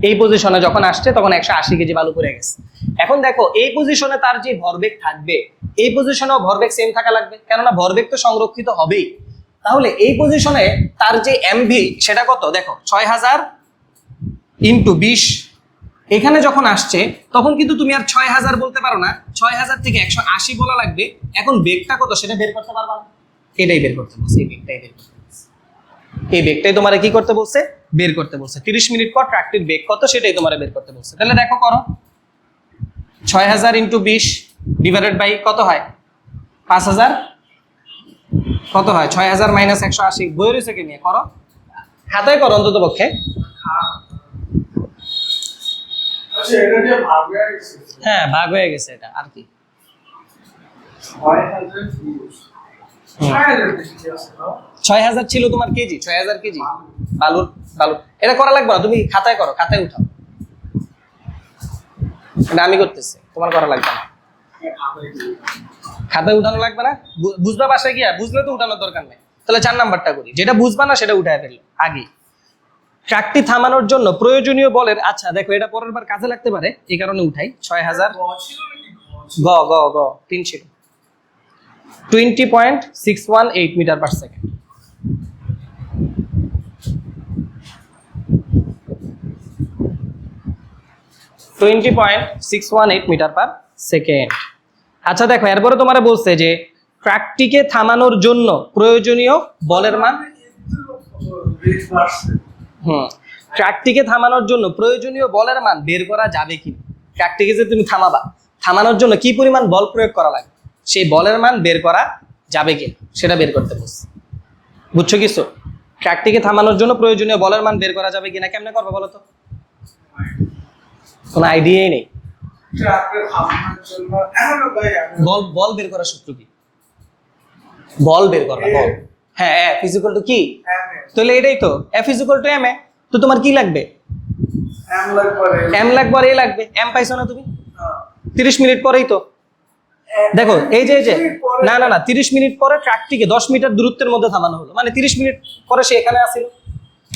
এই পজিশনে যখন আসছে তখন 180 কেজি বালু পড়ে গেছে। এখন দেখো এই পজিশনে তার যে ভরবেগ থাকবে, এই পজিশনেও ভরবেগ সেম থাকা লাগবে, কেননা ভরবেগ তো সংরক্ষিত হবেই। তাহলে এই পজিশনে তার যে এমভি সেটা কত দেখো, 6000 ইন্টু 20। এখানে যখন আসছে তখন কিন্তু তুমি আর 6000 বলতে পারো না, 6000 থেকে 180 বলা লাগবে। এখন বেগটা কত সেটা বের করতে পারবা না, এটাই বের করতে বলছে, এই বেগটাই বের করতে বলছে। এই বেগটাই তোমারে কি করতে বলছে, বের করতে বলছে। 30 মিনিট পর ট্রাকটির বেগ কত সেটাই তোমারে বের করতে বলছে। তাহলে দেখো করো, 6000 ইন্টু 20 ডিভাইডেড বাই কত হয় 5000, কত হয় 6000 মাইনাস 180। বই রয়েছে কি নিয়ে করো, খাতায় করো অন্তত পক্ষে। আচ্ছা এটা যে ভাগ হয়ে গেছে হ্যাঁ ভাগ হয়ে গেছে, এটা আর কি 6000 ছিল তোমার কেজি, 6000 কেজি বালুর বালু। এটা করা লাগবে না, তুমি খাতায় করো, খাতায় উঠাও। এটা আমি করতেছি, তোমার করা লাগবে না, খাতায় উঠানো লাগবে না। বুঝবা বাসায় গিয়া, বুঝলে তো উঠানোর দরকার নেই। তাহলে 4 নাম্বারটা করি, যেটা বুঝবা না সেটা উঠায় ফেললো আগে। ট্রাকটি থামানোর জন্য প্রয়োজনীয় বলের, আচ্ছা দেখো এটা পরের বার কাজে লাগতে পারে, এই কারণে উঠাই। 6000 গ গ গ 3 ছিল, 20.618 metre per second. Metre per second. আচ্ছা দেখো এরপরে তোমারে বলছে যে ট্রাকটিকে থামানোর জন্য প্রয়োজনীয় বলের মান, ট্রাকটিকে থামানোর জন্য প্রয়োজনীয় বলের মান বের করা যাবে কি? ট্রাকটিকে যে তুমি থামাবা, থামানোর জন্য কি পরিমাণ বল প্রয়োগ করা লাগবে, সেই বলের মান বের করা যাবে কি সেটা বের করতে বলছে। বুঝছো কিছু? ট্রাকটিকে থামানোর জন্য প্রয়োজনীয় বলের মান বের করা যাবে কিনা, কেমনে করবে বলো তো? কোনো আইডিয়াই নেই। বল বল বের করার সূত্র কি? বল বের করবা, বল। হ্যাঁ এফ ইজ ইকুয়াল টু কি? তাহলে এটাই তো, F is equal to M A. তো তোমার কি লাগবে? এম লাগবে আর এ লাগবে। এম পাইছো না তুমি? 30 মিনিট পরেই তো দেখো এই যে না না না 30 মিনিট পরে ট্রাকটিকে 10 মিটার দূরত্বের মধ্যে থামানো হলো, মানে 30 মিনিট পরে সে এখানে আসিল,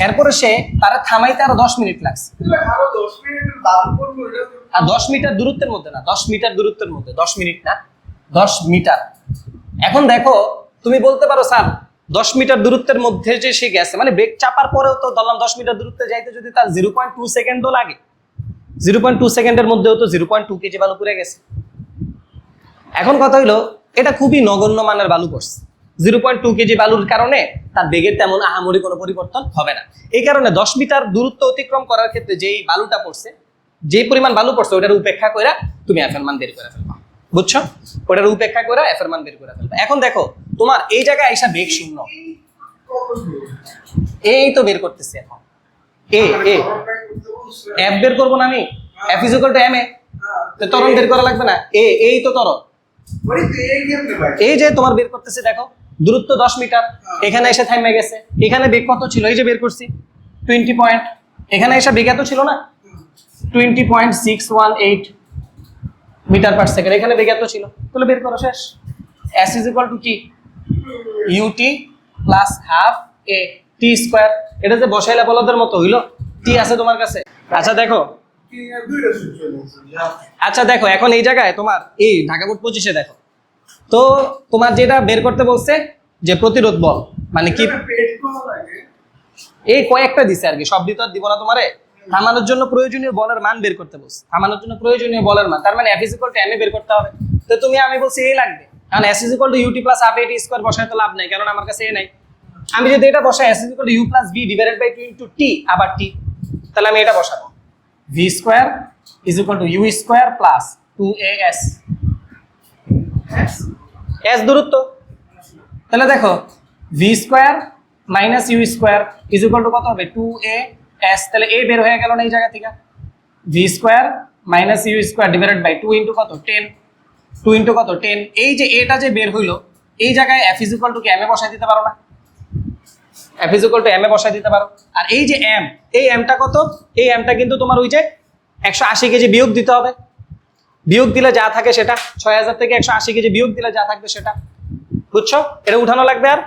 এরপরে সে তারা থামাইতে আরো 10 মিনিট লাগছে। আর 10 মিটার দূরত্বের মধ্যে না, 10 মিটার দূরত্বের মধ্যে, 10 মিনিট না 10 মিটার। এখন দেখো তুমি বলতে পারো স্যার 10 মিটার দূরত্বের মধ্যে যে সে গেছে, মানে ব্রেক চাপার পরেও তো ধরলাম 10 মিটার দূরত্বে যাইতে যদি তার 0.2 সেকেন্ডও লাগে, 0.2 সেকেন্ডের মধ্যেও তো 0.2 কেজি বালু পুড়ে গেছে। এখন কথা হইলো এটা খুবই নগণ্য মানের বালু পড়ছে, 0.2 কেজি বালুর কারণে তার বেগের তেমন আহামরি কোনো পরিবর্তন হবে না। এই কারণে 10 মিটার দূরত্ব অতিক্রম করার ক্ষেত্রে যেই বালুটা পড়ছে, যে পরিমাণ বালু পড়ছে ওটার উপেক্ষা করে তুমি এফ এর মান বের করে ফেলবা। বুঝছো? ওটার উপেক্ষা করে এফ এর মান বের করে ফেলবা। এখন দেখো তোমার এই জায়গায় আইসা বেগ শূন্য, এই তো বের করতেছি এখন। এ এ এফ বের করবো না আমি, F is equal to M A. তো ত্বরণ বের করা লাগবে না, এ এই তো ত্বরণ। এই যে তোমার বের করতেছে দেখো দূরত্ব 10 মিটার, এখানে এসে থামে গেছে। এখানে বেগ কত ছিল, এই যে বের করছি 20 পয়েন্ট, এখানে এসে বেগ এত ছিল না 20.618 মিটার পার সেকেন্ড, এখানে বেগ এত ছিল। তাহলে বের করো, শেষ। এস ইজ ইকুয়াল টু কি? UT plus half A T square. এটা যে বসাইলা বলদের মতো হইলো, টি আছে তোমার কাছে। আচ্ছা দেখো এখন এই জায়গায় তোমার এই ঢাকা বোর্ড 25-এ দেখো তো তোমার যেটা বের করতে বলছে যে প্রতিরোধ বল, মানে কি এই কয়েকটা দিছে আর কি, সব দিতে দিব না তোমারে। থামানোর জন্য প্রয়োজনীয় বলের মান বের করতে বলছে, থামানোর জন্য প্রয়োজনীয় বলের মান, তার মানে F is equal to M A বের করতে হবে। তো তুমি আমি বলছি এই লাগবে, কারণ S is equal to UT plus half A T square বসায় তো লাভ নাই, কারণ আমার কাছে এ নাই। আমি যদি এটা বসাই S is equal to U plus B divided by 2 into T, আবার টি, তাহলে আমি এটা বসাবো V square is equal to U square plus 2as, S দূরত্ব। তাহলে দেখো V square minus U square is equal to কত হবে 2as। তাহলে এ বের হয়ে গেল না এই জায়গা থেকে, V square minus U square divided by 2 into কত 10, 2 ইন্টু কত 10। এই যে এটা যে বের হইলো, এই জায়গায় এফ ইজ ইকুয়াল টু কি এম এ বসাই দিতে পারো না? F is equal to M A বসাই দিতে পারো। আর এই যে এম, এই এমটা কত? এই এমটা কিন্তু তোমার ওই যে 180 কেজি বিয়োগ দিতে হবে। বিয়োগ দিলে যা থাকে সেটা 6000 থেকে 180 কেজি বিয়োগ দিলে যা থাকবে সেটা, বুঝছো? এটা উঠানো লাগবে আর